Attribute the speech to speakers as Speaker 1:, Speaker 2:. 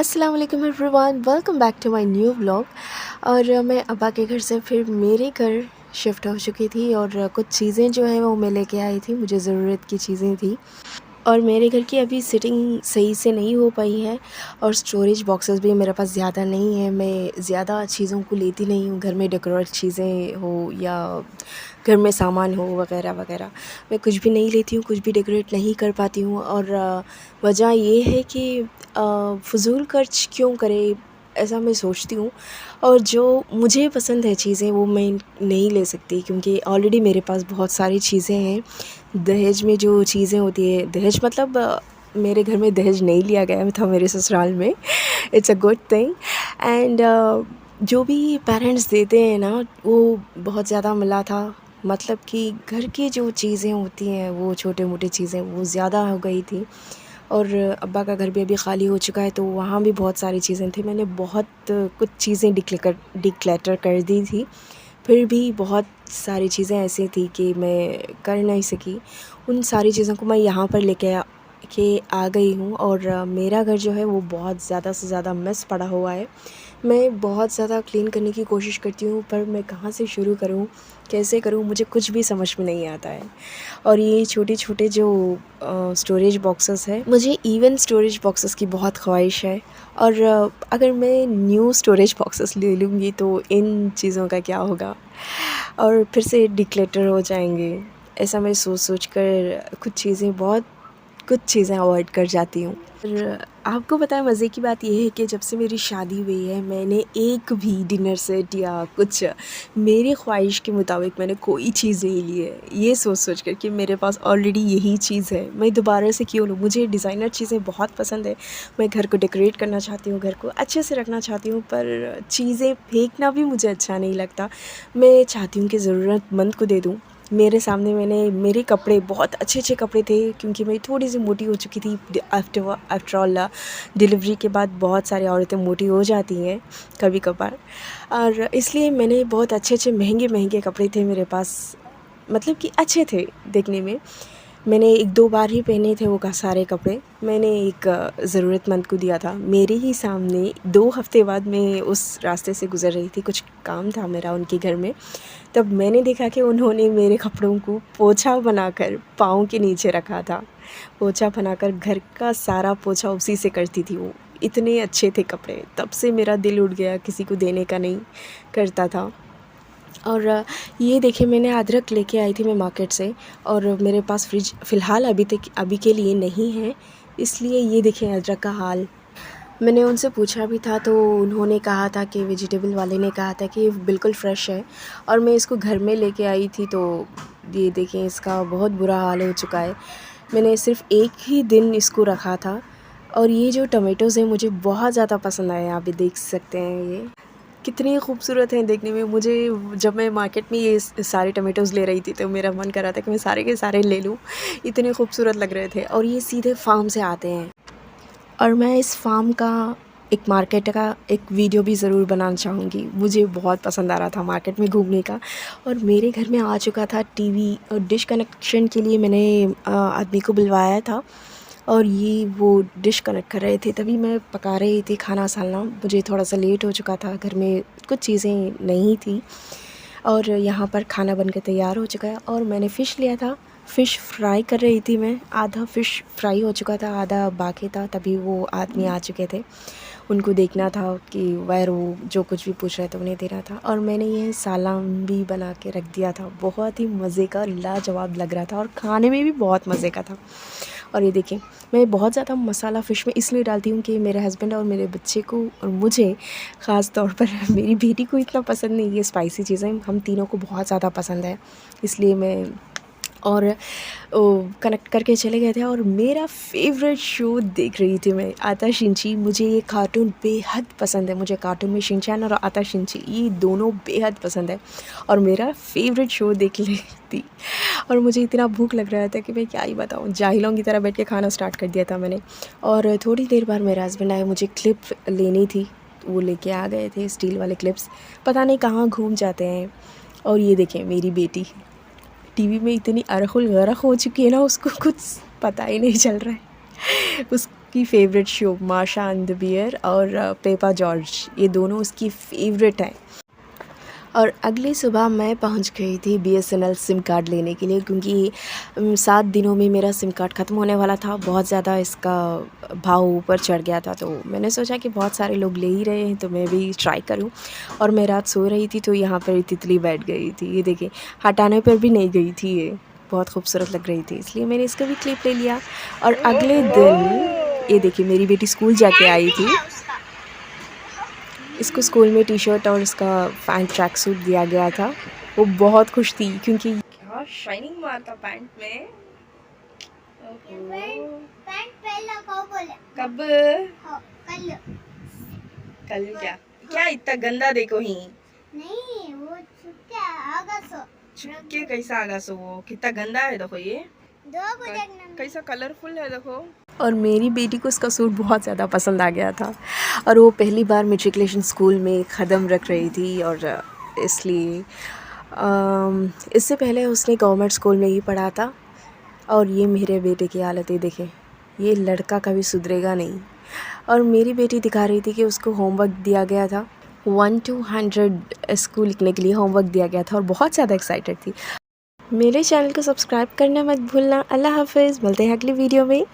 Speaker 1: अस्सलाम वालेकुम everyone, welcome back to my new vlog. और मैं अब्बा के घर से फिर मेरे घर शिफ्ट हो चुकी थी और कुछ चीज़ें जो है वो मैं लेके आई थी, मुझे ज़रूरत की चीज़ें थी। और मेरे घर की अभी सिटिंग सही से नहीं हो पाई है और स्टोरेज बॉक्सेस भी मेरे पास ज़्यादा नहीं है। मैं ज़्यादा चीज़ों को लेती नहीं हूँ, घर में डेकोरेट चीज़ें हो या घर में सामान हो वगैरह वगैरह, मैं कुछ भी नहीं लेती हूँ, कुछ भी डेकोरेट नहीं कर पाती हूँ। और वजह ये है कि फ़िज़ूल खर्च क्यों करें, ऐसा मैं सोचती हूँ। और जो मुझे पसंद है चीज़ें वो मैं नहीं ले सकती, क्योंकि ऑलरेडी मेरे पास बहुत सारी चीज़ें हैं। दहेज में जो चीज़ें होती है, दहेज मतलब मेरे घर में दहेज नहीं लिया गया था मेरे ससुराल में। It's a good thing. And जो भी पेरेंट्स देते हैं ना, वो बहुत ज़्यादा मिला था। मतलब कि घर की जो चीज़ें होती हैं वो छोटे मोटे चीज़ें वो ज़्यादा हो गई थी। और अब्बा का घर भी अभी ख़ाली हो चुका है, तो वहाँ भी बहुत सारी चीज़ें थी। मैंने बहुत कुछ चीज़ें डिक्लटर कर दी थी, फिर भी बहुत सारी चीज़ें ऐसी थी कि मैं कर नहीं सकी। उन सारी चीज़ों को मैं यहाँ पर लेके आ गई हूँ। और मेरा घर जो है वो बहुत ज़्यादा से ज़्यादा मेस पड़ा हुआ है। मैं बहुत ज़्यादा क्लीन करने की कोशिश करती हूँ, पर मैं कहाँ से शुरू करूँ, कैसे करूँ, मुझे कुछ भी समझ में नहीं आता है। और ये छोटे-छोटे जो स्टोरेज बॉक्सेस है, मुझे इवन स्टोरेज बॉक्सेस की बहुत ख़्वाहिश है। और अगर मैं न्यू स्टोरेज बॉक्सेस ले लूँगी तो इन चीज़ों का क्या होगा, और फिर से डिक्लटर हो जाएंगे। ऐसा मैं सोच कर कुछ चीज़ें अवॉइड कर जाती हूँ। और आपको पता है, मज़े की बात ये है कि जब से मेरी शादी हुई है, मैंने एक भी डिनर सेट या कुछ मेरी ख्वाहिश के मुताबिक मैंने कोई चीज़ नहीं ली है। ये सोच कर कि मेरे पास ऑलरेडी यही चीज़ है, मैं दोबारा से क्यों लूँ। मुझे डिज़ाइनर चीज़ें बहुत पसंद है, मैं घर को डेकोरेट करना चाहती हूँ, घर को अच्छे से रखना चाहती हूँ, पर चीज़ें फेंकना भी मुझे अच्छा नहीं लगता। मैं चाहती हूँ कि ज़रूरतमंद को दे दूँ। मेरे सामने मेरे कपड़े बहुत अच्छे कपड़े थे, क्योंकि मैं थोड़ी सी मोटी हो चुकी थी। आफ्टर ऑल डिलीवरी के बाद बहुत सारी औरतें मोटी हो जाती हैं कभी कभार, और इसलिए मैंने बहुत अच्छे महंगे कपड़े थे मेरे पास, मतलब कि अच्छे थे देखने में। मैंने 1-2 बार ही पहने थे वो सारे कपड़े। मैंने एक ज़रूरतमंद को दिया था मेरे ही सामने। 2 हफ़्ते बाद मैं उस रास्ते से गुज़र रही थी, कुछ काम था मेरा उनके घर में। तब मैंने देखा कि उन्होंने मेरे कपड़ों को पोंछा बनाकर पाँव के नीचे रखा था। पोंछा बनाकर घर का सारा पोंछा उसी से करती थी वो। इतने अच्छे थे कपड़े, तब से मेरा दिल उठ गया, किसी को देने का नहीं करता था। और ये देखिए, मैंने अदरक लेके आई थी मैं मार्केट से, और मेरे पास फ्रिज फ़िलहाल अभी के लिए नहीं है, इसलिए ये देखिए अदरक का हाल। मैंने उनसे पूछा भी था तो उन्होंने कहा था कि वेजिटेबल वाले ने कहा था कि बिल्कुल फ़्रेश है। और मैं इसको घर में लेके आई थी तो ये देखें, इसका बहुत बुरा हाल हो चुका है। मैंने सिर्फ़ एक ही दिन इसको रखा था। और ये जो टमेटोज़ हैं मुझे बहुत ज़्यादा पसंद आए, आप भी देख सकते हैं ये कितनी खूबसूरत हैं देखने में। मुझे जब मैं मार्केट में ये सारे टमेटोज़ ले रही थी तो मेरा मन कर रहा था कि मैं सारे के सारे ले लूँ, इतने खूबसूरत लग रहे थे। और ये सीधे फार्म से आते हैं, और मैं इस फार्म का एक मार्केट का एक वीडियो भी ज़रूर बनाना चाहूँगी। मुझे बहुत पसंद आ रहा था मार्केट में घूमने का। और मेरे घर में आ चुका था टीवी, और डिश कनेक्शन के लिए मैंने आदमी को बुलवाया था, और ये वो डिश कनेक्ट कर रहे थे। तभी मैं पका रही थी खाना सालना, मुझे थोड़ा सा लेट हो चुका था, घर में कुछ चीज़ें नहीं थी। और यहाँ पर खाना बनकर तैयार हो चुका है, और मैंने फ़िश लिया था। फ़िश फ्राई कर रही थी मैं, आधा फ़िश फ्राई हो चुका था, आधा बाकी था। तभी वो आदमी आ चुके थे, उनको देखना था कि वो जो कुछ भी पूछ रहे थे उन्हें देना था। और मैंने ये सालन भी बना के रख दिया था, बहुत ही मज़े का लाजवाब लग रहा था, और खाने में भी बहुत मज़े का था। और ये देखिए, मैं बहुत ज़्यादा मसाला फ़िश में इसलिए डालती हूँ कि मेरे हस्बैंड और मेरे बच्चे को और मुझे ख़ास तौर पर मेरी बेटी को इतना पसंद नहीं है स्पाइसी चीज़ें, हम तीनों को बहुत ज़्यादा पसंद है, इसलिए मैं और कनेक्ट करके चले गए थे। और मेरा फेवरेट शो देख रही थी मैं, आता शिंची। मुझे ये कार्टून बेहद पसंद है, मुझे कार्टून में शिनचैन और आता शिंची ये दोनों बेहद पसंद है, और मेरा फेवरेट शो देख रही थी। और मुझे इतना भूख लग रहा था कि मैं क्या ही बताऊँ, जाहिलों की तरह बैठ के खाना स्टार्ट कर दिया था मैंने। और थोड़ी देर बाद मेरे हस्बैंड आए, मुझे क्लिप लेनी थी, वो लेके आ गए थे स्टील वाले क्लिप्स, पता नहीं कहाँ घूम जाते हैं। और ये देखें, मेरी बेटी टीवी में इतनी अरखुल गरक हो चुकी है ना, उसको कुछ पता ही नहीं चल रहा है। की फ़ेवरेट शो माशा एंड द बियर और पेपा जॉर्ज, ये दोनों उसकी फ़ेवरेट हैं। और अगली सुबह मैं पहुंच गई थी बीएसएनएल सिम कार्ड लेने के लिए, क्योंकि 7 दिनों में मेरा सिम कार्ड ख़त्म होने वाला था। बहुत ज़्यादा इसका भाव ऊपर चढ़ गया था, तो मैंने सोचा कि बहुत सारे लोग ले ही रहे हैं तो मैं भी ट्राई करूं। और मैं रात सो रही थी तो यहाँ पर तितली बैठ गई थी, ये देखिए, हटाने पर भी नहीं गई थी, ये बहुत खूबसूरत लग रही थी, इसलिए मैंने इसका भी क्लिप ले लिया। और अगले दिन ये देखिए, मेरी बेटी स्कूल जाके आई थी। इसको स्कूल में टी शर्ट और इसका पैंट ट्रैक सूट दिया गया था। वो बहुत खुश थी क्योंकि क्या शाइनिंग मारता पैंट में।
Speaker 2: पैंट पहला कब बोले?
Speaker 1: कब?
Speaker 2: कल।
Speaker 1: कल क्या क्या इतना गंदा देखो ही।
Speaker 2: नहीं, वो छुट्टा आगा सो।
Speaker 1: छुटके कैसा आगा सो, वो कितना गंदा है देखो, ये
Speaker 2: दो को देखना।
Speaker 1: कैसा कलरफुल है देखो। और मेरी बेटी को इसका सूट बहुत ज़्यादा पसंद आ गया था, और वो पहली बार मैट्रिकुलेशन स्कूल में कदम रख रही थी, और इसलिए इससे पहले उसने गवर्नमेंट स्कूल में ही पढ़ा था। और ये मेरे बेटे की हालत है देखें, ये लड़का कभी सुधरेगा नहीं। और मेरी बेटी दिखा रही थी कि उसको होमवर्क दिया गया था, 1 to 100 स्कूल लिखने के लिए होमवर्क दिया गया था, और बहुत ज़्यादा एक्साइटेड थी। मेरे चैनल को सब्सक्राइब करना मत भूलना। अल्लाह हाफिज़, मिलते हैं अगली वीडियो में।